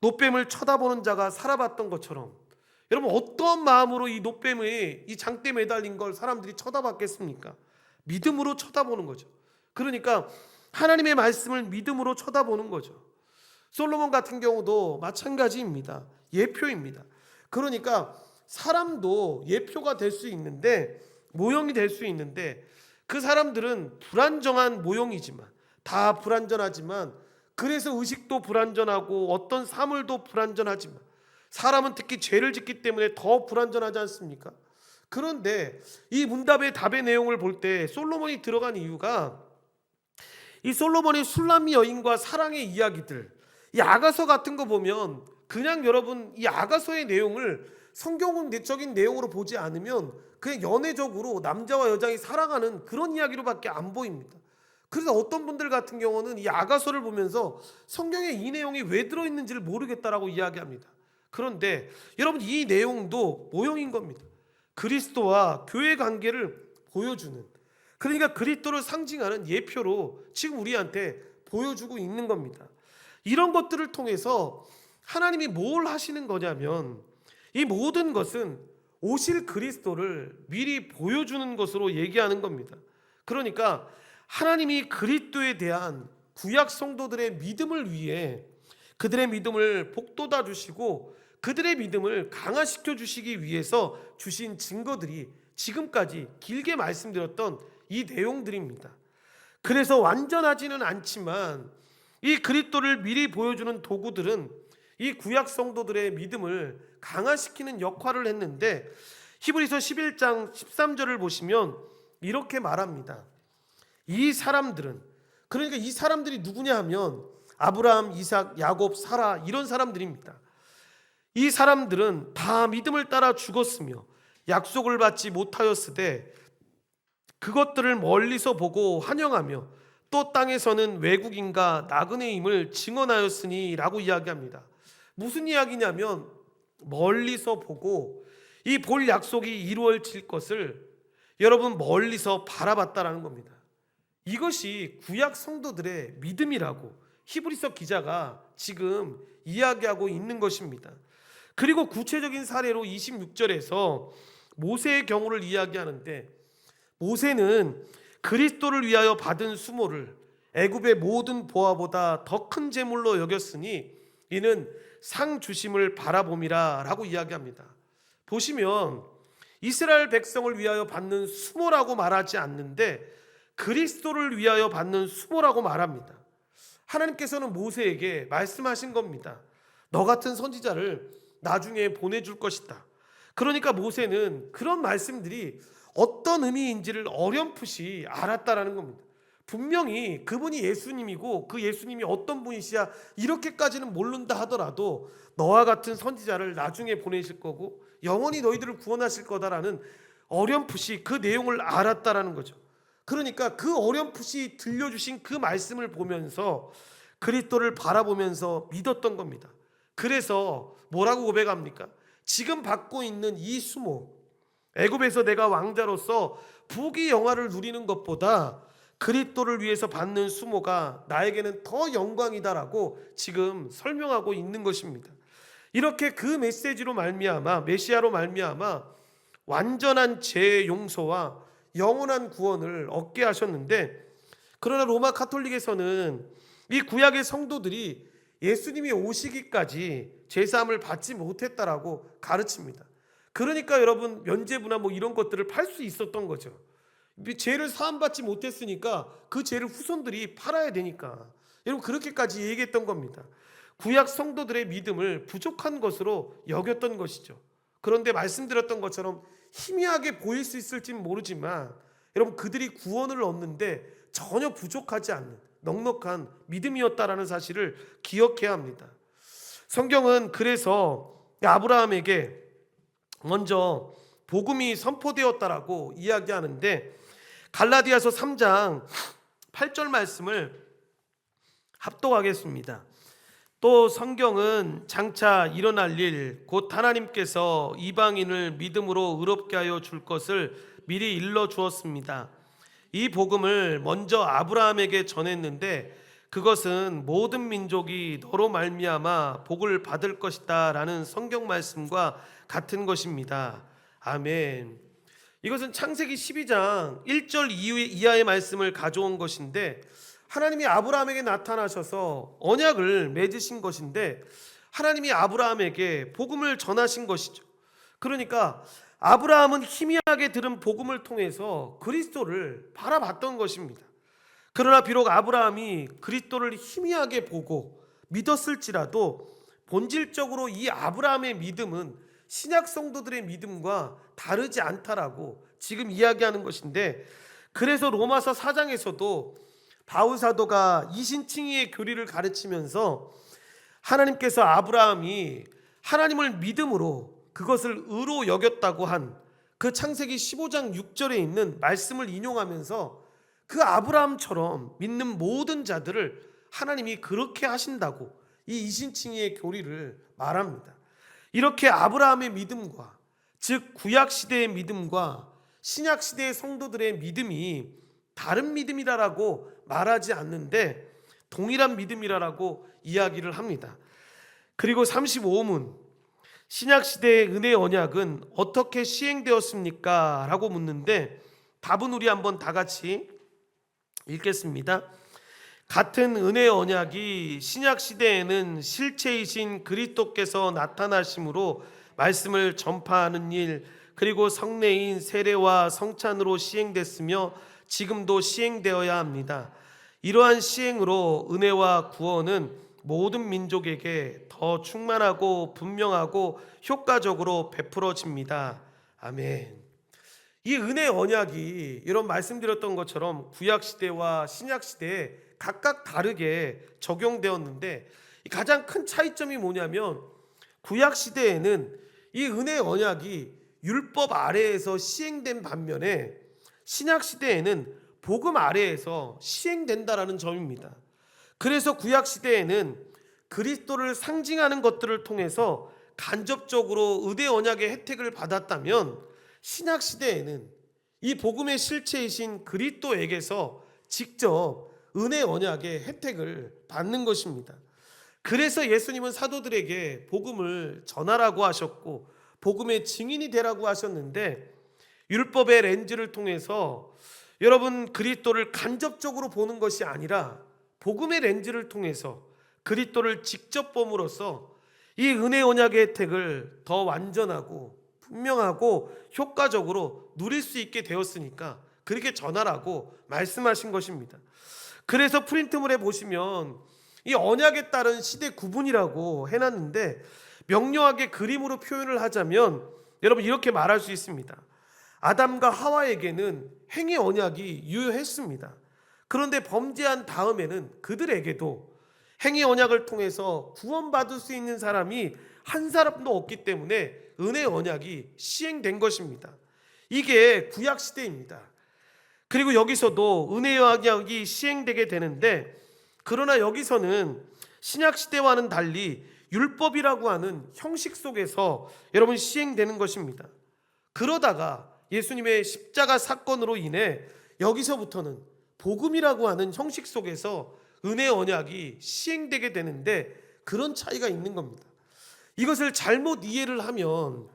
Speaker 1: 놋뱀을 쳐다보는 자가 살아봤던 것처럼, 여러분, 어떤 마음으로 이 놋뱀에 이 장대 매달린 걸 사람들이 쳐다봤겠습니까? 믿음으로 쳐다보는 거죠. 그러니까 하나님의 말씀을 믿음으로 쳐다보는 거죠. 솔로몬 같은 경우도 마찬가지입니다. 예표입니다. 그러니까 사람도 예표가 될 수 있는데, 모형이 될 수 있는데, 그 사람들은 불완전한 모형이지만, 다 불완전하지만, 그래서 의식도 불완전하고 어떤 사물도 불완전하지만, 사람은 특히 죄를 짓기 때문에 더 불완전하지 않습니까? 그런데 이 문답의 답의 내용을 볼 때 솔로몬이 들어간 이유가, 이 솔로몬의 술람미 여인과 사랑의 이야기들, 이 아가서 같은 거 보면 그냥 여러분 이 아가서의 내용을 성경적인 내용으로 보지 않으면 그냥 연애적으로 남자와 여자가 사랑하는 그런 이야기로밖에 안 보입니다. 그래서 어떤 분들 같은 경우는 이 아가서를 보면서 성경에 이 내용이 왜 들어있는지를 모르겠다라고 이야기합니다. 그런데 여러분, 이 내용도 모형인 겁니다. 그리스도와 교회 관계를 보여주는, 그러니까 그리스도를 상징하는 예표로 지금 우리한테 보여주고 있는 겁니다. 이런 것들을 통해서 하나님이 뭘 하시는 거냐면, 이 모든 것은 오실 그리스도를 미리 보여주는 것으로 얘기하는 겁니다. 그러니까 하나님이 그리스도에 대한 구약 성도들의 믿음을 위해 그들의 믿음을 복돋아 주시고 그들의 믿음을 강화시켜 주시기 위해서 주신 증거들이 지금까지 길게 말씀드렸던 이 내용들입니다. 그래서 완전하지는 않지만 이 그리스도를 미리 보여주는 도구들은 이 구약 성도들의 믿음을 강화시키는 역할을 했는데, 히브리서 11장 13절을 보시면 이렇게 말합니다. 이 사람들은, 그러니까 이 사람들이 누구냐 하면 아브라함, 이삭, 야곱, 사라, 이런 사람들입니다. 이 사람들은 다 믿음을 따라 죽었으며 약속을 받지 못하였으되 그것들을 멀리서 보고 환영하며 또 땅에서는 외국인과 나그네임을 증언하였으니 라고 이야기합니다. 무슨 이야기냐면 멀리서 보고 이 볼 약속이 이루어질 것을 여러분 멀리서 바라봤다라는 겁니다. 이것이 구약 성도들의 믿음이라고 히브리서 기자가 지금 이야기하고 있는 것입니다. 그리고 구체적인 사례로 26절에서 모세의 경우를 이야기하는데, 모세는 그리스도를 위하여 받은 수모를 애굽의 모든 보화보다 더 큰 제물로 여겼으니 이는 상 주심을 바라봄이라 라고 이야기합니다. 보시면 이스라엘 백성을 위하여 받는 수모라고 말하지 않는데 그리스도를 위하여 받는 수모라고 말합니다. 하나님께서는 모세에게 말씀하신 겁니다. 너 같은 선지자를 나중에 보내줄 것이다. 그러니까 모세는 그런 말씀들이 어떤 의미인지를 어렴풋이 알았다라는 겁니다. 분명히 그분이 예수님이고 그 예수님이 어떤 분이시야 이렇게까지는 모른다 하더라도 너와 같은 선지자를 나중에 보내실 거고 영원히 너희들을 구원하실 거다라는 어렴풋이 그 내용을 알았다라는 거죠. 그러니까 그 어렴풋이 들려주신 그 말씀을 보면서 그리스도를 바라보면서 믿었던 겁니다. 그래서 뭐라고 고백합니까? 지금 받고 있는 이 수모, 애굽에서 내가 왕자로서 부귀 영화를 누리는 것보다 그리스도를 위해서 받는 수모가 나에게는 더 영광이다라고 지금 설명하고 있는 것입니다. 이렇게 그 메시지로 말미암아, 메시아로 말미암아 완전한 죄의 용서와 영원한 구원을 얻게 하셨는데, 그러나 로마 카톨릭에서는 이 구약의 성도들이 예수님이 오시기까지 제사함을 받지 못했다라고 가르칩니다. 그러니까 여러분 면죄부나 뭐 이런 것들을 팔 수 있었던 거죠. 죄를 사함받지 못했으니까 그 죄를 후손들이 팔아야 되니까 여러분 그렇게까지 얘기했던 겁니다. 구약 성도들의 믿음을 부족한 것으로 여겼던 것이죠. 그런데 말씀드렸던 것처럼 희미하게 보일 수 있을지는 모르지만 여러분 그들이 구원을 얻는데 전혀 부족하지 않는 넉넉한 믿음이었다라는 사실을 기억해야 합니다. 성경은 그래서 아브라함에게 먼저 복음이 선포되었다라고 이야기하는데, 갈라디아서 3장 8절 말씀을 합독하겠습니다. 또 성경은 장차 일어날 일 곧 하나님께서 이방인을 믿음으로 의롭게 하여 줄 것을 미리 일러 주었습니다. 이 복음을 먼저 아브라함에게 전했는데 그것은 모든 민족이 너로 말미암아 복을 받을 것이다 라는 성경 말씀과 같은 것입니다. 아멘. 이것은 창세기 12장 1절 이하의 말씀을 가져온 것인데, 하나님이 아브라함에게 나타나셔서 언약을 맺으신 것인데 하나님이 아브라함에게 복음을 전하신 것이죠. 그러니까 아브라함은 희미하게 들은 복음을 통해서 그리스도를 바라봤던 것입니다. 그러나 비록 아브라함이 그리스도를 희미하게 보고 믿었을지라도 본질적으로 이 아브라함의 믿음은 신약 성도들의 믿음과 다르지 않다라고 지금 이야기하는 것인데, 그래서 로마서 4장에서도 바울 사도가 이신칭의의 교리를 가르치면서 하나님께서 아브라함이 하나님을 믿음으로 그것을 의로 여겼다고 한 그 창세기 15장 6절에 있는 말씀을 인용하면서 그 아브라함처럼 믿는 모든 자들을 하나님이 그렇게 하신다고 이 이신칭의의 교리를 말합니다. 이렇게 아브라함의 믿음과, 즉 구약시대의 믿음과 신약시대의 성도들의 믿음이 다른 믿음이라고 말하지 않는데 동일한 믿음이라고 이야기를 합니다. 그리고 35문, 신약시대의 은혜의 언약은 어떻게 시행되었습니까? 라고 묻는데 답은 우리 한번 다 같이 읽겠습니다. 같은 은혜 언약이 신약 시대에는 실체이신 그리스도께서 나타나심으로 말씀을 전파하는 일, 그리고 성례인 세례와 성찬으로 시행됐으며 지금도 시행되어야 합니다. 이러한 시행으로 은혜와 구원은 모든 민족에게 더 충만하고 분명하고 효과적으로 베풀어집니다. 아멘. 이 은혜 언약이 이런 말씀드렸던 것처럼 구약 시대와 신약 시대에 각각 다르게 적용되었는데, 가장 큰 차이점이 뭐냐면 구약 시대에는 이 은혜 언약이 율법 아래에서 시행된 반면에 신약 시대에는 복음 아래에서 시행된다라는 점입니다. 그래서 구약 시대에는 그리스도를 상징하는 것들을 통해서 간접적으로 은혜 언약의 혜택을 받았다면, 신약 시대에는 이 복음의 실체이신 그리스도에게서 직접 은혜 언약의 혜택을 받는 것입니다. 그래서 예수님은 사도들에게 복음을 전하라고 하셨고 복음의 증인이 되라고 하셨는데, 율법의 렌즈를 통해서 여러분 그리스도를 간접적으로 보는 것이 아니라 복음의 렌즈를 통해서 그리스도를 직접 봄으로써 이 은혜 언약의 혜택을 더 완전하고 분명하고 효과적으로 누릴 수 있게 되었으니까 그렇게 전하라고 말씀하신 것입니다. 그래서 프린트물에 보시면 이 언약에 따른 시대 구분이라고 해놨는데, 명료하게 그림으로 표현을 하자면 여러분 이렇게 말할 수 있습니다. 아담과 하와에게는 행위 언약이 유효했습니다. 그런데 범죄한 다음에는 그들에게도 행위 언약을 통해서 구원받을 수 있는 사람이 한 사람도 없기 때문에 은혜 언약이 시행된 것입니다. 이게 구약 시대입니다. 그리고 여기서도 은혜 언약이 시행되게 되는데, 그러나 여기서는 신약 시대와는 달리 율법이라고 하는 형식 속에서 여러분 시행되는 것입니다. 그러다가 예수님의 십자가 사건으로 인해 여기서부터는 복음이라고 하는 형식 속에서 은혜 언약이 시행되게 되는데, 그런 차이가 있는 겁니다. 이것을 잘못 이해를 하면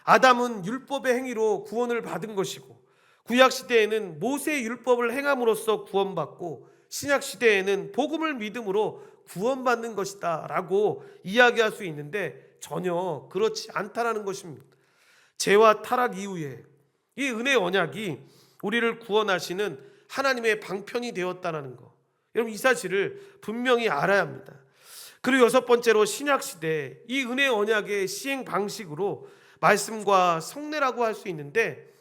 Speaker 1: 아담은 율법의 행위로 구원을 받은 것이고, 구약 시대에는 모세의 율법을 행함으로써 구원받고, 신약 시대에는 복음을 믿음으로 구원받는 것이다 라고 이야기할 수 있는데, 전혀 그렇지 않다라는 것입니다. 죄와 타락 이후에 이 은혜 언약이 우리를 구원하시는 하나님의 방편이 되었다는 것, 여러분 이 사실을 분명히 알아야 합니다. 그리고 여섯 번째로 신약 시대 이 은혜 언약의 시행 방식으로 말씀과 성례라고 할 수 있는데,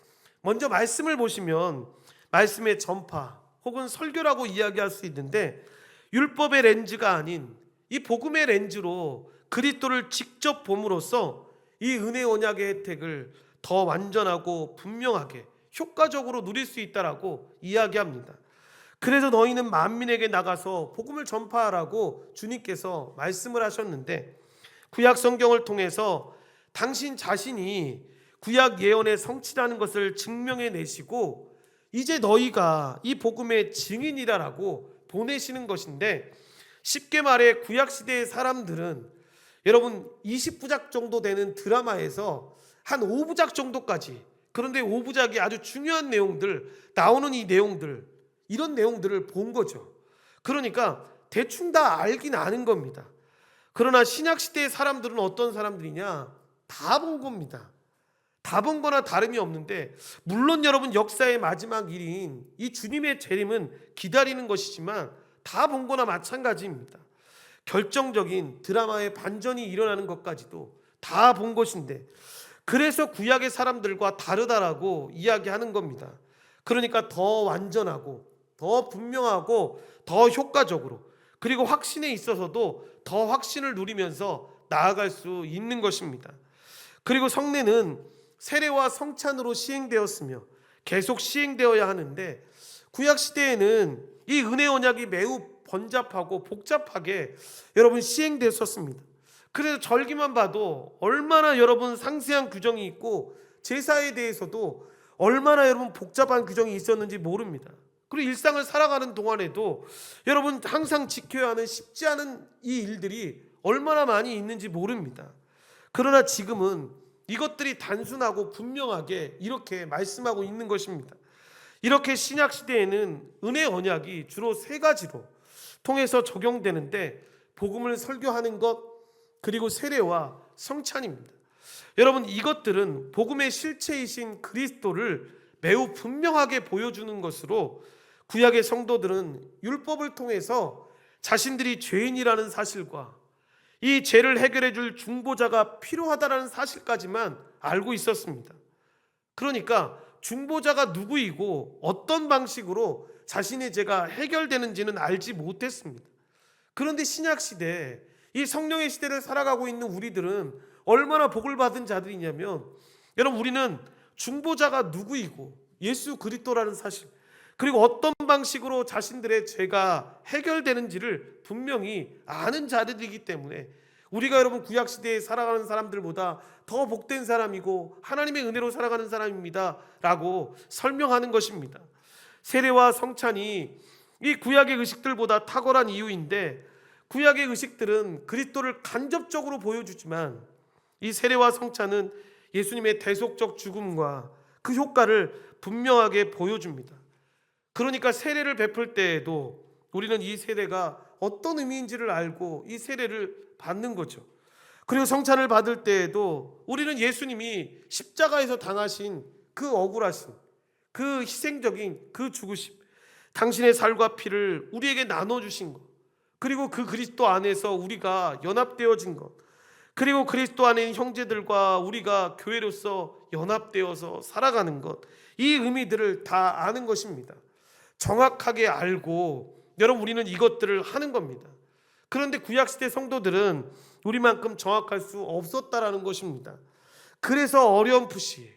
Speaker 1: 먼저 말씀을 보시면 말씀의 전파 혹은 설교라고 이야기할 수 있는데, 율법의 렌즈가 아닌 이 복음의 렌즈로 그리스도를 직접 봄으로써 이 은혜 언약의 혜택을 더 완전하고 분명하게 효과적으로 누릴 수 있다라고 이야기합니다. 그래서 너희는 만민에게 나가서 복음을 전파하라고 주님께서 말씀을 하셨는데, 구약 성경을 통해서 당신 자신이 구약 예언의 성취라는 것을 증명해 내시고 이제 너희가 이 복음의 증인이라고 보내시는 것인데, 쉽게 말해 구약 시대의 사람들은 여러분 20부작 정도 되는 드라마에서 한 5부작 정도까지, 그런데 5부작이 아주 중요한 내용들 나오는 이 내용들, 이런 내용들을 본 거죠. 그러니까 대충 다 알긴 아는 겁니다. 그러나 신약 시대의 사람들은 어떤 사람들이냐? 다 본 겁니다. 다 본 거나 다름이 없는데, 물론 여러분 역사의 마지막 일인 이 주님의 재림은 기다리는 것이지만 다 본 거나 마찬가지입니다. 결정적인 드라마의 반전이 일어나는 것까지도 다 본 것인데, 그래서 구약의 사람들과 다르다라고 이야기하는 겁니다. 그러니까 더 완전하고 더 분명하고 더 효과적으로, 그리고 확신에 있어서도 더 확신을 누리면서 나아갈 수 있는 것입니다. 그리고 성례는 세례와 성찬으로 시행되었으며 계속 시행되어야 하는데, 구약 시대에는 이 은혜 언약이 매우 번잡하고 복잡하게 여러분 시행됐었습니다. 그래서 절기만 봐도 얼마나 여러분 상세한 규정이 있고, 제사에 대해서도 얼마나 여러분 복잡한 규정이 있었는지 모릅니다. 그리고 일상을 살아가는 동안에도 여러분 항상 지켜야 하는 쉽지 않은 이 일들이 얼마나 많이 있는지 모릅니다. 그러나 지금은 이것들이 단순하고 분명하게 이렇게 말씀하고 있는 것입니다. 이렇게 신약 시대에는 은혜 언약이 주로 세 가지로, 통해서 적용되는데 복음을 설교하는 것, 그리고 세례와 성찬입니다. 여러분, 이것들은 복음의 실체이신 그리스도를 매우 분명하게 보여주는 것으로 구약의 성도들은 율법을 통해서 자신들이 죄인이라는 사실과 이 죄를 해결해 줄 중보자가 필요하다는 사실까지만 알고 있었습니다. 그러니까 중보자가 누구이고 어떤 방식으로 자신의 죄가 해결되는지는 알지 못했습니다. 그런데 신약시대, 이 성령의 시대를 살아가고 있는 우리들은 얼마나 복을 받은 자들이냐면, 여러분, 우리는 중보자가 누구이고 예수 그리스도라는 사실, 그리고 어떤 방식으로 자신들의 죄가 해결되는지를 분명히 아는 자들이기 때문에 우리가 여러분 구약시대에 살아가는 사람들보다 더 복된 사람이고 하나님의 은혜로 살아가는 사람입니다 라고 설명하는 것입니다. 세례와 성찬이 이 구약의 의식들보다 탁월한 이유인데, 구약의 의식들은 그리스도를 간접적으로 보여주지만 이 세례와 성찬은 예수님의 대속적 죽음과 그 효과를 분명하게 보여줍니다. 그러니까 세례를 베풀 때에도 우리는 이 세례가 어떤 의미인지를 알고 이 세례를 받는 거죠. 그리고 성찬을 받을 때에도 우리는 예수님이 십자가에서 당하신 그 억울하심, 그 희생적인 그 죽으심, 당신의 살과 피를 우리에게 나눠주신 것, 그리고 그 그리스도 안에서 우리가 연합되어진 것, 그리고 그리스도 안에 있는 형제들과 우리가 교회로서 연합되어서 살아가는 것, 이 의미들을 다 아는 것입니다. 정확하게 알고 여러분 우리는 이것들을 하는 겁니다. 그런데 구약시대 성도들은 우리만큼 정확할 수 없었다라는 것입니다. 그래서 어렴풋이,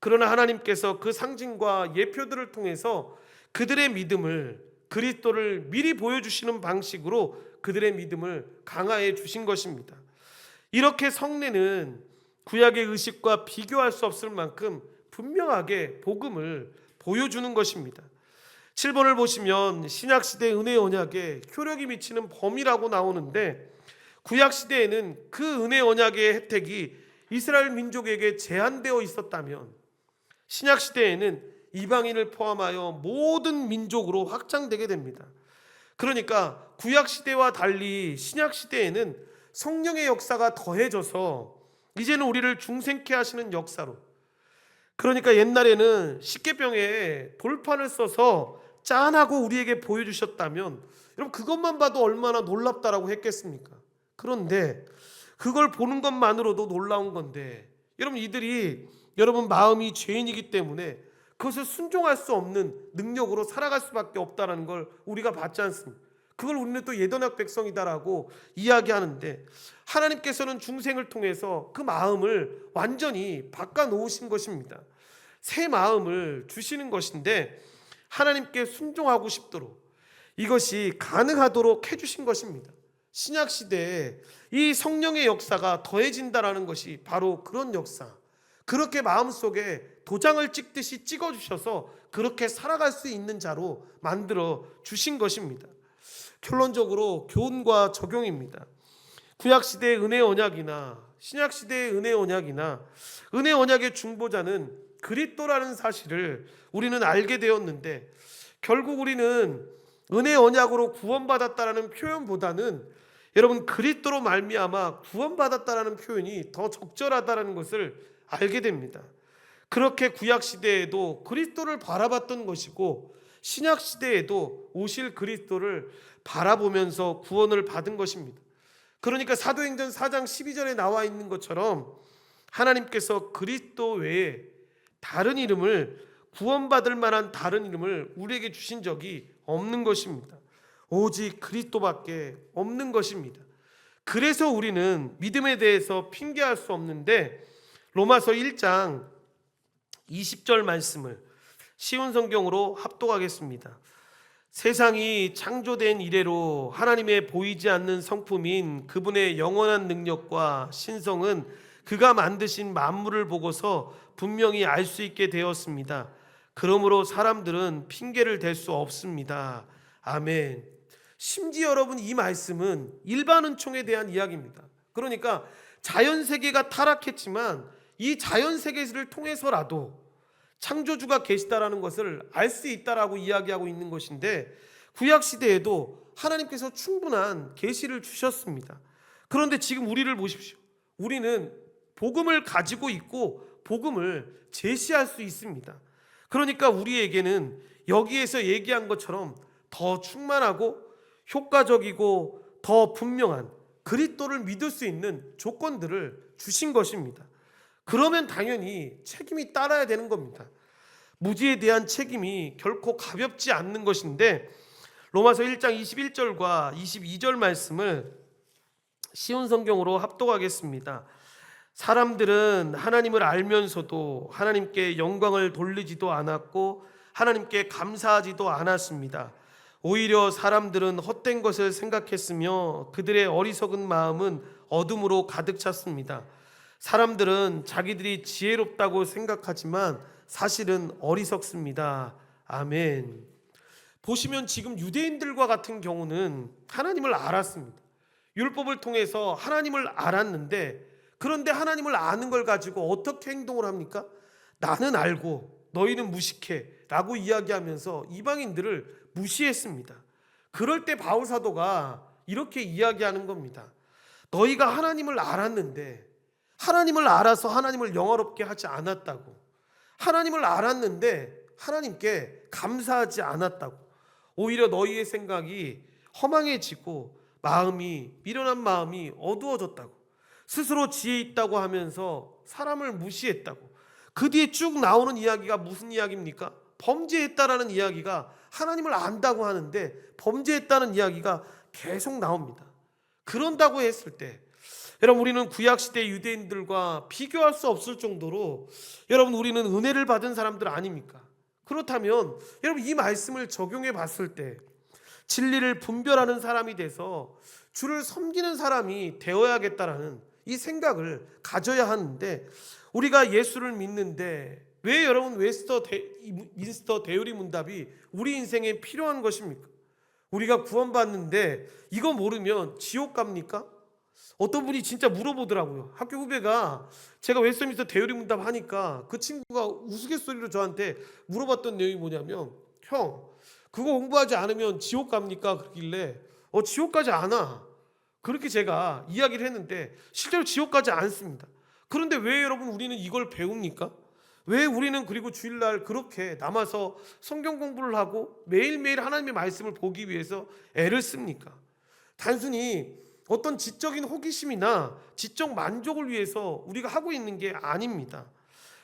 Speaker 1: 그러나 하나님께서 그 상징과 예표들을 통해서 그들의 믿음을, 그리스도를 미리 보여주시는 방식으로 그들의 믿음을 강화해 주신 것입니다. 이렇게 성례는 구약의 의식과 비교할 수 없을 만큼 분명하게 복음을 보여주는 것입니다. 7번을 보시면 신약시대 은혜의 언약에 효력이 미치는 범위라고 나오는데, 구약시대에는 그 은혜의 언약의 혜택이 이스라엘 민족에게 제한되어 있었다면 신약시대에는 이방인을 포함하여 모든 민족으로 확장되게 됩니다. 그러니까 구약시대와 달리 신약시대에는 성령의 역사가 더해져서 이제는 우리를 중생케 하시는 역사로, 그러니까 옛날에는 십계병에 돌판을 써서 짠하고 우리에게 보여주셨다면 여러분 그것만 봐도 얼마나 놀랍다라고 했겠습니까? 그런데 그걸 보는 것만으로도 놀라운 건데, 여러분 이들이 여러분 마음이 죄인이기 때문에 그것을 순종할 수 없는 능력으로 살아갈 수밖에 없다는 걸 우리가 봤지 않습니까? 그걸 우리는 또 예언약 백성이다라고 이야기하는데, 하나님께서는 중생을 통해서 그 마음을 완전히 바꿔놓으신 것입니다. 새 마음을 주시는 것인데 하나님께 순종하고 싶도록, 이것이 가능하도록 해주신 것입니다. 신약시대에 이 성령의 역사가 더해진다라는 것이 바로 그런 역사, 그렇게 마음속에 도장을 찍듯이 찍어주셔서 그렇게 살아갈 수 있는 자로 만들어 주신 것입니다. 결론적으로 교훈과 적용입니다. 구약시대의 은혜의 언약이나 신약시대의 은혜의 언약이나 은혜의 언약의 중보자는 그리스도라는 사실을 우리는 알게 되었는데, 결국 우리는 은혜의 언약으로 구원받았다라는 표현보다는 여러분 그리스도로 말미암아 구원받았다라는 표현이 더 적절하다라는 것을 알게 됩니다. 그렇게 구약시대에도 그리스도를 바라봤던 것이고 신약시대에도 오실 그리스도를 바라보면서 구원을 받은 것입니다. 그러니까 사도행전 4장 12절에 나와 있는 것처럼 하나님께서 그리스도 외에 다른 이름을, 구원받을 만한 다른 이름을 우리에게 주신 적이 없는 것입니다. 오직 그리스도밖에 없는 것입니다. 그래서 우리는 믿음에 대해서 핑계할 수 없는데, 로마서 1장 20절 말씀을 쉬운 성경으로 합독하겠습니다. 세상이 창조된 이래로 하나님의 보이지 않는 성품인 그분의 영원한 능력과 신성은 그가 만드신 만물을 보고서 분명히 알 수 있게 되었습니다. 그러므로 사람들은 핑계를 댈 수 없습니다. 아멘. 심지어 여러분 이 말씀은 일반 은총에 대한 이야기입니다. 그러니까 자연세계가 타락했지만 이 자연세계를 통해서라도 창조주가 계시다라는 것을 알 수 있다라고 이야기하고 있는 것인데, 구약 시대에도 하나님께서 충분한 계시를 주셨습니다. 그런데 지금 우리를 보십시오. 우리는 복음을 가지고 있고 복음을 제시할 수 있습니다. 그러니까 우리에게는 여기에서 얘기한 것처럼 더 충만하고 효과적이고 더 분명한 그리스도를 믿을 수 있는 조건들을 주신 것입니다. 그러면 당연히 책임이 따라야 되는 겁니다. 무지에 대한 책임이 결코 가볍지 않는 것인데, 로마서 1장 21절과 22절 말씀을 쉬운 성경으로 합독하겠습니다. 사람들은 하나님을 알면서도 하나님께 영광을 돌리지도 않았고 하나님께 감사하지도 않았습니다. 오히려 사람들은 헛된 것을 생각했으며 그들의 어리석은 마음은 어둠으로 가득 찼습니다. 사람들은 자기들이 지혜롭다고 생각하지만 사실은 어리석습니다. 아멘. 보시면 지금 유대인들과 같은 경우는 하나님을 알았습니다. 율법을 통해서 하나님을 알았는데, 그런데 하나님을 아는 걸 가지고 어떻게 행동을 합니까? 나는 알고 너희는 무식해 라고 이야기하면서 이방인들을 무시했습니다. 그럴 때 바울 사도가 이렇게 이야기하는 겁니다. 너희가 하나님을 알았는데, 하나님을 알아서 하나님을 영화롭게 하지 않았다고, 하나님을 알았는데 하나님께 감사하지 않았다고, 오히려 너희의 생각이 허망해지고 마음이, 미련한 마음이 어두워졌다고, 스스로 지혜 있다고 하면서 사람을 무시했다고. 그 뒤에 쭉 나오는 이야기가 무슨 이야기입니까? 범죄했다라는 이야기가, 하나님을 안다고 하는데 범죄했다는 이야기가 계속 나옵니다. 그런다고 했을 때 여러분, 우리는 구약시대 유대인들과 비교할 수 없을 정도로 여러분, 우리는 은혜를 받은 사람들 아닙니까? 그렇다면 여러분, 이 말씀을 적용해 봤을 때 진리를 분별하는 사람이 돼서 주를 섬기는 사람이 되어야겠다라는 이 생각을 가져야 하는데, 우리가 예수를 믿는데 왜 여러분 미스터 대요리 문답이 우리 인생에 필요한 것입니까? 우리가 구원받는데 이거 모르면 지옥 갑니까? 어떤 분이 진짜 물어보더라고요. 학교 후배가 제가 웨스트민스터 대요리 문답 하니까 그 친구가 우스갯소리로 저한테 물어봤던 내용이 뭐냐면, 형, 그거 공부하지 않으면 지옥 갑니까? 그러길래 지옥 가지 않아, 그렇게 제가 이야기를 했는데 실제로 지옥 가지 않습니다. 그런데 왜 여러분 우리는 이걸 배웁니까? 왜 우리는 그리고 주일날 그렇게 남아서 성경 공부를 하고 매일매일 하나님의 말씀을 보기 위해서 애를 씁니까? 단순히 어떤 지적인 호기심이나 지적 만족을 위해서 우리가 하고 있는 게 아닙니다.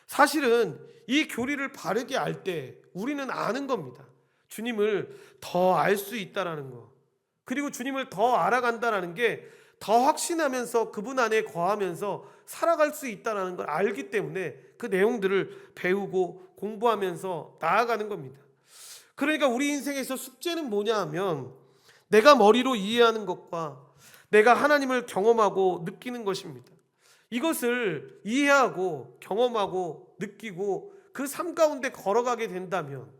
Speaker 1: 사실은 이 교리를 바르게 알 때 우리는 아는 겁니다. 주님을 더 알 수 있다라는 거, 그리고 주님을 더 알아간다라는 게 더 확신하면서 그분 안에 거하면서 살아갈 수 있다는 걸 알기 때문에 그 내용들을 배우고 공부하면서 나아가는 겁니다. 그러니까 우리 인생에서 숙제는 뭐냐 하면, 내가 머리로 이해하는 것과 내가 하나님을 경험하고 느끼는 것입니다. 이것을 이해하고 경험하고 느끼고 그 삶 가운데 걸어가게 된다면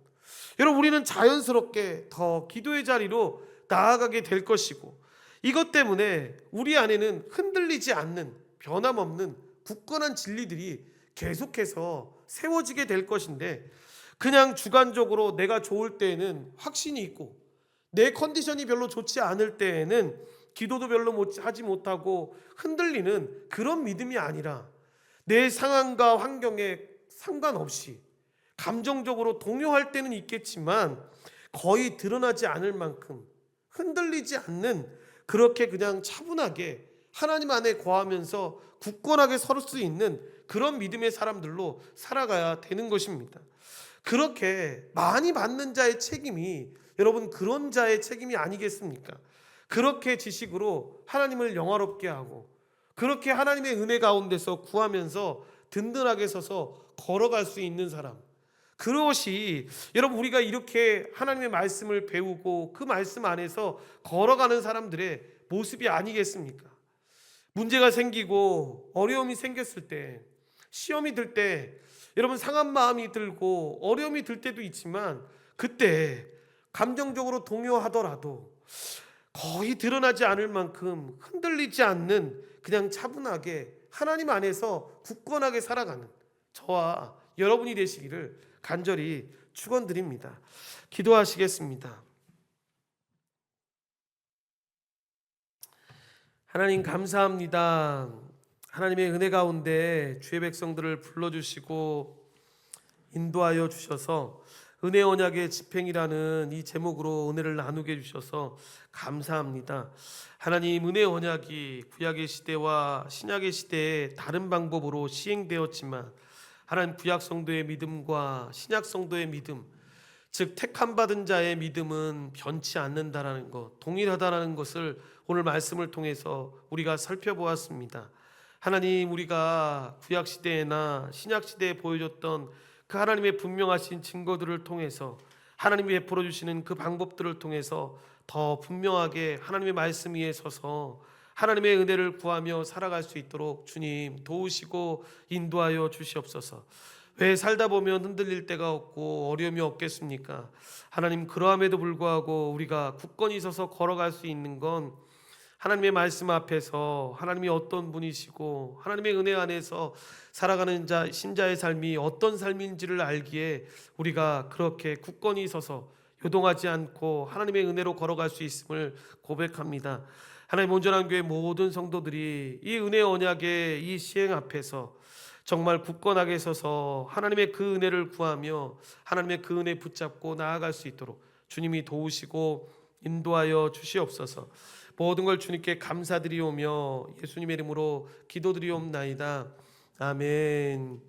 Speaker 1: 여러분, 우리는 자연스럽게 더 기도의 자리로 나아가게 될 것이고, 이것 때문에 우리 안에는 흔들리지 않는 변함없는 굳건한 진리들이 계속해서 세워지게 될 것인데, 그냥 주관적으로 내가 좋을 때에는 확신이 있고 내 컨디션이 별로 좋지 않을 때에는 기도도 별로 하지 못하고 흔들리는 그런 믿음이 아니라, 내 상황과 환경에 상관없이 감정적으로 동요할 때는 있겠지만 거의 드러나지 않을 만큼 흔들리지 않는, 그렇게 그냥 차분하게 하나님 안에 거하면서 굳건하게 설 수 있는 그런 믿음의 사람들로 살아가야 되는 것입니다. 그렇게 많이 받는 자의 책임이 여러분 그런 자의 책임이 아니겠습니까? 그렇게 지식으로 하나님을 영화롭게 하고 그렇게 하나님의 은혜 가운데서 구하면서 든든하게 서서 걸어갈 수 있는 사람, 그것이 여러분 우리가 이렇게 하나님의 말씀을 배우고 그 말씀 안에서 걸어가는 사람들의 모습이 아니겠습니까? 문제가 생기고 어려움이 생겼을 때, 시험이 들 때 여러분 상한 마음이 들고 어려움이 들 때도 있지만, 그때 감정적으로 동요하더라도 거의 드러나지 않을 만큼 흔들리지 않는, 그냥 차분하게 하나님 안에서 굳건하게 살아가는 저와 여러분이 되시기를 간절히 축원드립니다. 기도하시겠습니다. 하나님 감사합니다. 하나님의 은혜 가운데 주의 백성들을 불러주시고 인도하여 주셔서 은혜 언약의 집행이라는 이 제목으로 은혜를 나누게 해주셔서 감사합니다. 하나님, 은혜 언약이 구약의 시대와 신약의 시대에 다른 방법으로 시행되었지만 하나님, 구약 성도의 믿음과 신약 성도의 믿음, 즉 택함 받은 자의 믿음은 변치 않는다라는 것, 동일하다라는 것을 오늘 말씀을 통해서 우리가 살펴보았습니다. 하나님, 우리가 구약 시대나 신약 시대에 보여줬던 그 하나님의 분명하신 증거들을 통해서, 하나님이 베풀어 주시는 그 방법들을 통해서 더 분명하게 하나님의 말씀 위에 서서 하나님의 은혜를 구하며 살아갈 수 있도록 주님 도우시고 인도하여 주시옵소서. 왜 살다 보면 흔들릴 때가 없고 어려움이 없겠습니까? 하나님, 그러함에도 불구하고 우리가 굳건히 서서 걸어갈 수 있는 건 하나님의 말씀 앞에서 하나님이 어떤 분이시고 하나님의 은혜 안에서 살아가는 자 신자의 삶이 어떤 삶인지를 알기에 우리가 그렇게 굳건히 서서 요동하지 않고 하나님의 은혜로 걸어갈 수 있음을 고백합니다. 하나님, 온전한 교회 모든 성도들이 이 은혜 언약의 이 시행 앞에서 정말 굳건하게 서서 하나님의 그 은혜를 구하며 하나님의 그 은혜 붙잡고 나아갈 수 있도록 주님이 도우시고 인도하여 주시옵소서. 모든 걸 주님께 감사드리오며 예수님의 이름으로 기도드리옵나이다. 아멘.